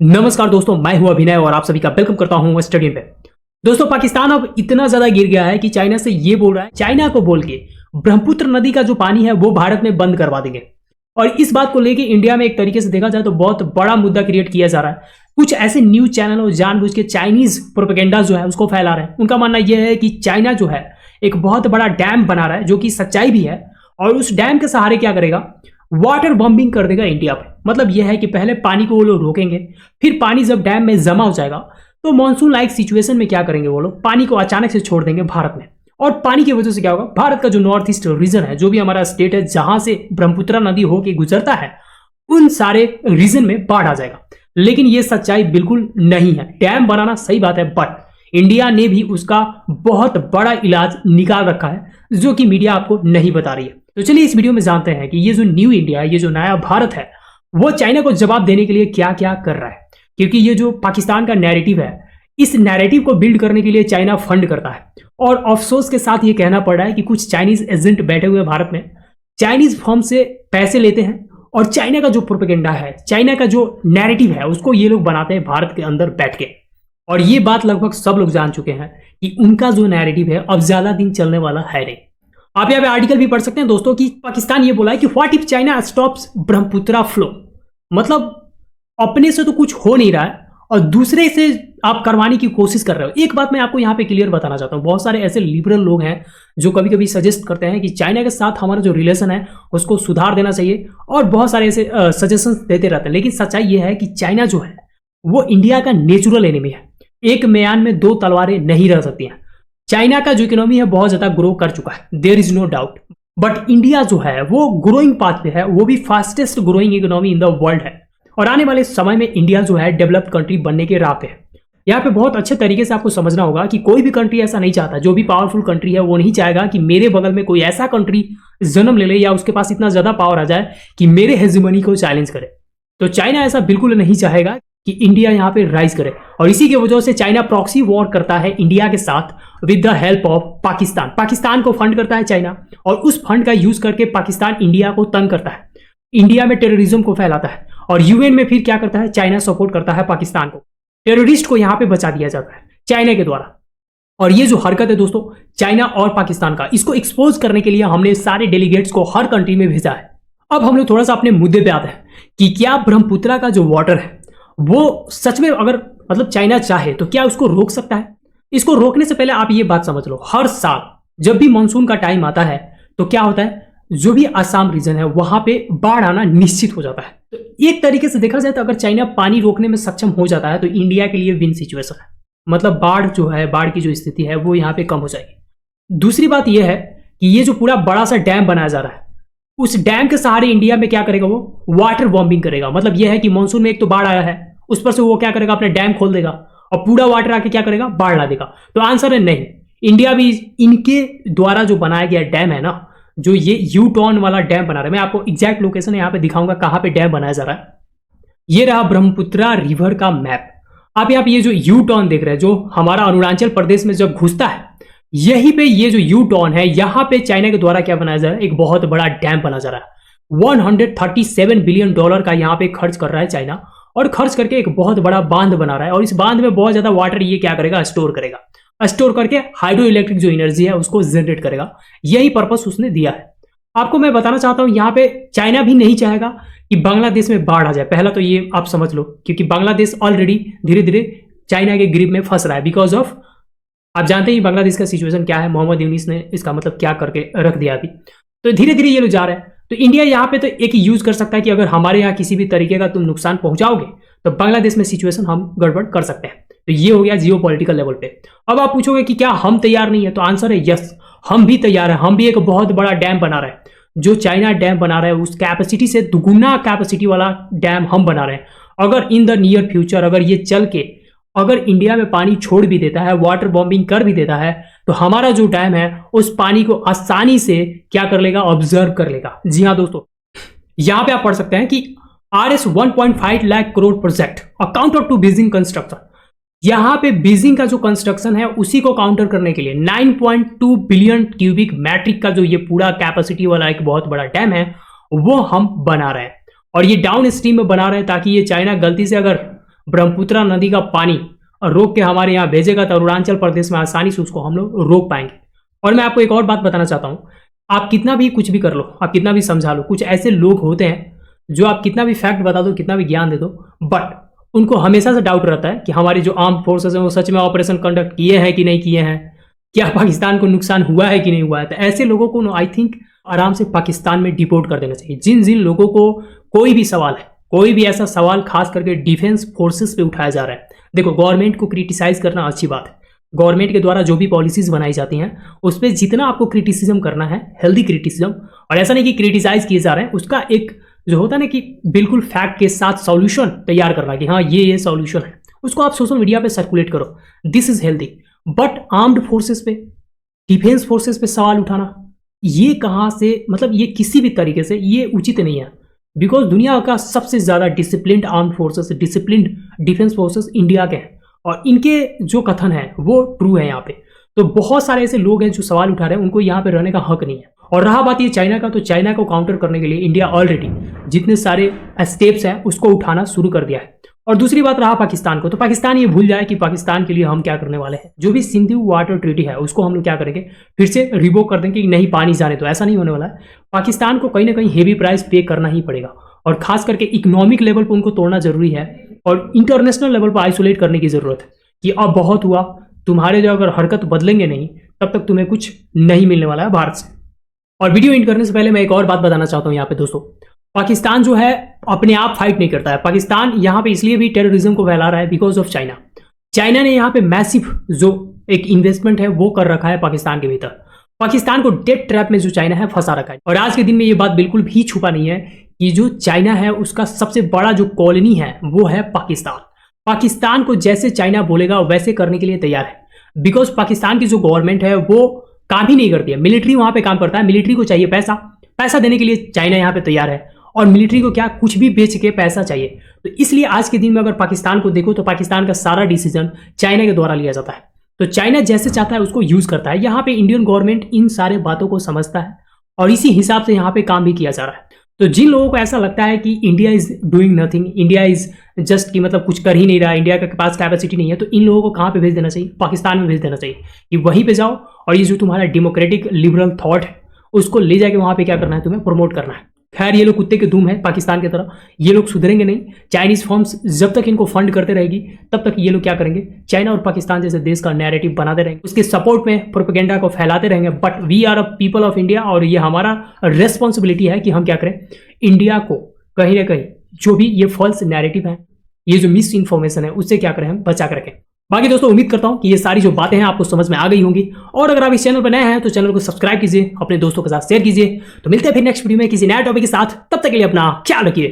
नमस्कार दोस्तों, मैं हूं अभिनय और आप सभी का वेलकम करता हूं स्टडी पे। दोस्तों, पाकिस्तान अब इतना ज्यादा गिर गया है कि चाइना से ये बोल रहा है, चाइना को बोल के ब्रह्मपुत्र नदी का जो पानी है वो भारत में बंद करवा देंगे। और इस बात को लेके इंडिया में एक तरीके से देखा जाए तो बहुत बड़ा मुद्दा क्रिएट किया जा रहा है। कुछ ऐसे न्यूज चैनल और जानबूझ के चाइनीज प्रोपेगेंडा जो है उसको फैला रहे हैं। उनका मानना यह है कि चाइना जो है एक बहुत बड़ा डैम बना रहा है, जो कि सच्चाई भी है। और उस डैम के सहारे क्या करेगा, वाटर बॉम्बिंग कर देगा इंडिया पे। मतलब यह है कि पहले पानी को वो लोग रोकेंगे, फिर पानी जब डैम में जमा हो जाएगा तो मानसून लाइक सिचुएशन में क्या करेंगे, वो लोग पानी को अचानक से छोड़ देंगे भारत में। और पानी की वजह से क्या होगा, भारत का जो नॉर्थ ईस्ट रीजन है, जो भी हमारा स्टेट है जहां से ब्रह्मपुत्र नदी होके गुजरता है, उन सारे रीजन में बाढ़ आ जाएगा। लेकिन यह सच्चाई बिल्कुल नहीं है। डैम बनाना सही बात है, बट इंडिया ने भी उसका बहुत बड़ा इलाज निकाल रखा है, जो कि मीडिया आपको नहीं बता रही है। तो चलिए इस वीडियो में जानते हैं कि ये जो न्यू इंडिया है, ये जो नया भारत है, वो चाइना को जवाब देने के लिए क्या क्या कर रहा है। क्योंकि ये जो पाकिस्तान का नैरेटिव है, इस नैरेटिव को बिल्ड करने के लिए चाइना फंड करता है। और अफसोस के साथ ये कहना पड़ रहा है कि कुछ चाइनीज एजेंट बैठे हुए भारत में चाइनीज फर्म से पैसे लेते हैं और चाइना का जो प्रोपेगेंडा है, चाइना का जो नैरेटिव है, उसको ये लोग बनाते हैं भारत के अंदर बैठ के। और ये बात लगभग सब लोग जान चुके हैं कि उनका जो नैरेटिव है अब ज्यादा दिन चलने वाला है नहीं। आप यहाँ पे आर्टिकल भी पढ़ सकते हैं दोस्तों कि पाकिस्तान ये बोला है कि what if China stops Brahmaputra flow. मतलब अपने से तो कुछ हो नहीं रहा है और दूसरे से आप करवाने की कोशिश कर रहे हो। एक बात मैं आपको यहाँ पे क्लियर बताना चाहता हूँ, बहुत सारे ऐसे लिबरल लोग हैं जो कभी कभी सजेस्ट करते हैं कि चाइना के साथ हमारा जो रिलेशन है उसको सुधार देना चाहिए, और बहुत सारे ऐसे सजेशंस देते रहते हैं। लेकिन सच्चाई ये है कि चाइना जो है वो इंडिया का नेचुरल एनिमी है। एक म्यान में दो तलवारें नहीं रह सकती हैं। चाइना का जो इकोनॉमी है बहुत ज्यादा ग्रो कर चुका है, there is no doubt. But India जो है वो ग्रोइंग पाथ पे है, वो भी fastest growing economy in the world है। और आने वाले समय में इंडिया जो है डेवलप्ड कंट्री बनने के राह पे है। यहाँ पे बहुत अच्छे तरीके से आपको समझना होगा कि कोई भी कंट्री ऐसा नहीं चाहता, जो भी पावरफुल कंट्री है वो नहीं चाहेगा कि मेरे बगल में कोई ऐसा कंट्री जन्म ले ले या उसके पास इतना ज्यादा पावर आ जाए कि मेरे हेजेमनी को चैलेंज करे। तो चाइना ऐसा बिल्कुल नहीं चाहेगा कि इंडिया यहाँ पे राइज करे। और इसी की वजह से चाइना प्रॉक्सी वॉर करता है इंडिया के साथ with the help of Pakistan. Pakistan को फंड करता है चाइना, और उस फंड का यूज करके पाकिस्तान इंडिया को तंग करता है, इंडिया में टेररिज्म को फैलाता है। और यूएन में फिर क्या करता है, चाइना सपोर्ट करता है पाकिस्तान को। टेररिस्ट को यहाँ पे बचा दिया जाता है चाइना के द्वारा। और ये जो हरकत है दोस्तों चाइना और पाकिस्तान का, इसको एक्सपोज करने के लिए हमने सारे डेलीगेट्स को हर कंट्री में भेजा है। अब हम लोग थोड़ा सा अपने मुद्दे पे आते हैं कि क्या ब्रह्मपुत्र का जो वाटर है वो सच में, अगर मतलब चाइना चाहे तो क्या उसको रोक सकता है। इसको रोकने से पहले आप ये बात समझ लो, हर साल जब भी मानसून का टाइम आता है तो क्या होता है, जो भी असम रीजन है वहां पे बाढ़ आना निश्चित हो जाता है। तो एक तरीके से देखा जाए तो अगर चाइना पानी रोकने में सक्षम हो जाता है तो इंडिया के लिए विन सिचुएशन है। मतलब बाढ़ जो है, बाढ़ की जो स्थिति है वो यहाँ पे कम हो जाएगी। दूसरी बात यह है कि ये जो पूरा बड़ा सा डैम बनाया जा रहा है, उस डैम के सहारे इंडिया में क्या करेगा, वो वाटर बॉम्बिंग करेगा। मतलब यह है कि मानसून में एक तो बाढ़ आया है, उस पर से वो क्या करेगा, अपने डैम खोल देगा और पूरा वाटर आके क्या करेगा, बाढ़ ला देगा। तो आंसर है नहीं। इंडिया भी इनके द्वारा जो बनाया गया डैम है ना, जो ये यू टर्न वाला डैम बना रहा है, मैं आपको एग्जैक्ट लोकेशन यहाँ पे दिखाऊंगा कहाँ पे डैम बनाया जा रहा है। ये रहा ब्रह्मपुत्र रिवर का मैप। आप यहाँ पे ये जो यू टर्न देख रहे हैं, जो हमारा अरुणाचल प्रदेश में जब घुसता है, यहीं पे ये जो यू टर्न है, यहाँ पे चाइना के द्वारा क्या बनाया जा रहा है, एक बहुत बड़ा डैम बना जा रहा है। 137 बिलियन डॉलर का यहाँ पे खर्च कर रहा है चाइना, और खर्च करके एक बहुत बड़ा बांध बना रहा है। और इस बांध में बहुत ज्यादा वाटर ये क्या करेगा, स्टोर करेगा। स्टोर करके हाइड्रो इलेक्ट्रिक जो एनर्जी है उसको जनरेट करेगा। यही पर्पस उसने दिया है। आपको मैं बताना चाहता हूं, यहाँ पे चाइना भी नहीं चाहेगा कि बांग्लादेश में बाढ़ आ जाए। पहला तो ये आप समझ लो, क्योंकि बांग्लादेश ऑलरेडी धीरे धीरे चाइना के ग्रिप में फंस रहा है बिकॉज ऑफ, आप जानते हैं बांग्लादेश का सिचुएशन क्या है, मोहम्मद यूनिस ने इसका मतलब क्या करके रख दिया अभी। तो धीरे धीरे ये लोग जा रहे हैं। तो इंडिया यहाँ पे तो एक ही यूज कर सकता है कि अगर हमारे यहाँ किसी भी तरीके का तुम नुकसान पहुंचाओगे तो बांग्लादेश में सिचुएशन हम गड़बड़ कर सकते हैं। तो ये हो गया जियो पॉलिटिकल लेवल पे। अब आप पूछोगे कि क्या हम तैयार नहीं है, तो आंसर है यस, हम भी तैयार है। हम भी एक बहुत बड़ा डैम बना रहे हैं। जो चाइना डैम बना रहा है उस कैपेसिटी से दुगुना कैपेसिटी वाला डैम हम बना रहे हैं। अगर इन द नियर फ्यूचर अगर ये चल के अगर इंडिया में पानी छोड़ भी देता है, वाटर बॉम्बिंग कर भी देता है, तो हमारा जो डैम है उस पानी को आसानी से क्या कर लेगा, ऑब्जर्व कर लेगा। जी हाँ दोस्तों, यहां पे आप पढ़ सकते हैं कि RS 1.5 lakh crore project account to Beijing construction. यहां पे बीजिंग का जो कंस्ट्रक्शन है उसी को काउंटर करने के लिए 9.2 बिलियन क्यूबिक मैट्रिक का जो ये पूरा कैपेसिटी वाला एक बहुत बड़ा डैम है वो हम बना रहे हैं। और ये डाउन स्ट्रीम में बना रहे हैं ताकि ये चाइना गलती से अगर ब्रह्मपुत्र नदी का पानी और रोक के हमारे यहाँ भेजेगा तो अरुणाचल प्रदेश में आसानी से उसको हम लोग रोक पाएंगे। और मैं आपको एक और बात बताना चाहता हूँ, आप कितना भी कुछ भी कर लो, आप कितना भी समझा लो, कुछ ऐसे लोग होते हैं जो आप कितना भी फैक्ट बता दो, कितना भी ज्ञान दे दो, बट उनको हमेशा से डाउट रहता है कि हमारे जो आर्म फोर्सेस हैं वो सच में ऑपरेशन कंडक्ट किए हैं कि नहीं किए हैं, क्या पाकिस्तान को नुकसान हुआ है कि नहीं हुआ है। तो ऐसे लोगों को आई थिंक आराम से पाकिस्तान में डिपोर्ट कर देना चाहिए। जिन जिन लोगों को कोई भी सवाल है, कोई भी ऐसा सवाल खास करके डिफेंस फोर्सेस पे उठाया जा रहा है, देखो गवर्नमेंट को क्रिटिसाइज करना अच्छी बात है, गवर्नमेंट के द्वारा जो भी पॉलिसीज बनाई जाती हैं उस पर जितना आपको क्रिटिसिज्म करना है, हेल्दी क्रिटिसिज्म, और ऐसा नहीं कि क्रिटिसाइज किए जा रहे हैं, उसका एक जो होता है ना कि बिल्कुल फैक्ट के साथ सॉल्यूशन तैयार करना कि हाँ ये सॉल्यूशन है, उसको आप सोशल मीडिया पे सर्कुलेट करो, this is healthy. But armed forces पे, डिफेंस फोर्सेस पे सवाल उठाना, ये कहाँ से, मतलब ये किसी भी तरीके से ये उचित नहीं है। बिकॉज दुनिया का सबसे ज्यादा disciplined armed forces, disciplined defence forces India के हैं, और इनके जो कथन है वो ट्रू है यहाँ पे। तो बहुत सारे ऐसे लोग हैं जो सवाल उठा रहे हैं, उनको यहाँ पे रहने का हक नहीं है। और रहा बात ये चाइना का, तो चाइना को काउंटर करने के लिए इंडिया ऑलरेडी जितने सारे स्टेप्स हैं उसको उठाना शुरू कर दिया है। और दूसरी बात रहा पाकिस्तान को, तो पाकिस्तान ये भूल जाए कि पाकिस्तान के लिए हम क्या करने वाले हैं। जो भी सिंधु वाटर ट्रीटी है उसको हम लोग क्या करेंगे, फिर से रिवोक कर देंगे कि नहीं पानी जाने, तो ऐसा नहीं होने वाला है। पाकिस्तान को कहीं ना कहीं हेवी प्राइस पे करना ही पड़ेगा, और खास करके इकोनॉमिक लेवल पर उनको तोड़ना जरूरी है, और इंटरनेशनल लेवल पर आइसोलेट करने की जरूरत है कि अब बहुत हुआ, तुम्हारे जो अगर हरकत बदलेंगे नहीं तब तक तुम्हें कुछ नहीं मिलने वाला है भारत से। और वीडियो एंड करने से पहले मैं एक और बात बताना चाहता हूं यहाँ पे दोस्तों, पाकिस्तान जो है अपने आप फाइट नहीं करता है। पाकिस्तान यहाँ पे इसलिए भी टेररिज्म को फैला रहा है बिकॉज ऑफ चाइना। चाइना ने यहाँ पे मैसिव जो एक इन्वेस्टमेंट है वो कर रखा है पाकिस्तान के भीतर। पाकिस्तान को डेट ट्रैप में जो चाइना है फंसा रखा है। और आज के दिन में ये बात बिल्कुल भी छुपा नहीं है कि जो चाइना है उसका सबसे बड़ा जो कॉलोनी है वो है पाकिस्तान। पाकिस्तान को जैसे चाइना बोलेगा वैसे करने के लिए तैयार है, बिकॉज पाकिस्तान की जो गवर्नमेंट है वो काम ही नहीं करती है। मिलिट्री वहां पे काम करता है, मिलिट्री को चाहिए पैसा, पैसा देने के लिए चाइना यहाँ पे तैयार है, और मिलिट्री को क्या कुछ भी बेच के पैसा चाहिए। तो इसलिए आज के दिन में अगर पाकिस्तान को देखो तो पाकिस्तान का सारा डिसीजन चाइना के द्वारा लिया जाता है। तो चाइना जैसे चाहता है उसको यूज करता है। यहाँ पे इंडियन गवर्नमेंट इन सारे बातों को समझता है और इसी हिसाब से यहाँ पे काम भी किया जा रहा है। तो जिन लोगों को ऐसा लगता है कि India is doing nothing, India is just कि मतलब कुछ कर ही नहीं रहा, इंडिया के पास कैपेसिटी नहीं है, तो इन लोगों को कहाँ पे भेज देना चाहिए, पाकिस्तान में भेज देना चाहिए कि वहीं पे जाओ और ये जो तुम्हारा डेमोक्रेटिक लिबरल थॉट है उसको ले जाके वहां पे क्या करना है, तुम्हें प्रमोट करना है। खैर ये लोग कुत्ते के धूम है पाकिस्तान की तरह, ये लोग सुधरेंगे नहीं। चाइनीज फर्म्स जब तक इनको फंड करते रहेगी तब तक ये लोग क्या करेंगे, चाइना और पाकिस्तान जैसे देश का नैरेटिव बनाते रहेंगे, उसके सपोर्ट में प्रोपेगेंडा को फैलाते रहेंगे। But we are a people of India, और ये हमारा रेस्पॉन्सिबिलिटी है कि हम क्या करें, इंडिया को कहीं ना कहीं जो भी ये फॉल्स नैरेटिव है, ये जो मिस इन्फॉर्मेशन है उससे क्या करें, हम बचा कर रखें। बाकी दोस्तों उम्मीद करता हूं कि ये सारी जो बातें हैं आपको समझ में आ गई होंगी, और अगर आप इस चैनल पर नए हैं तो चैनल को सब्सक्राइब कीजिए, अपने दोस्तों के साथ शेयर कीजिए। तो मिलते हैं फिर नेक्स्ट वीडियो में किसी नए टॉपिक के साथ, तब तक के लिए अपना ख्याल रखिए।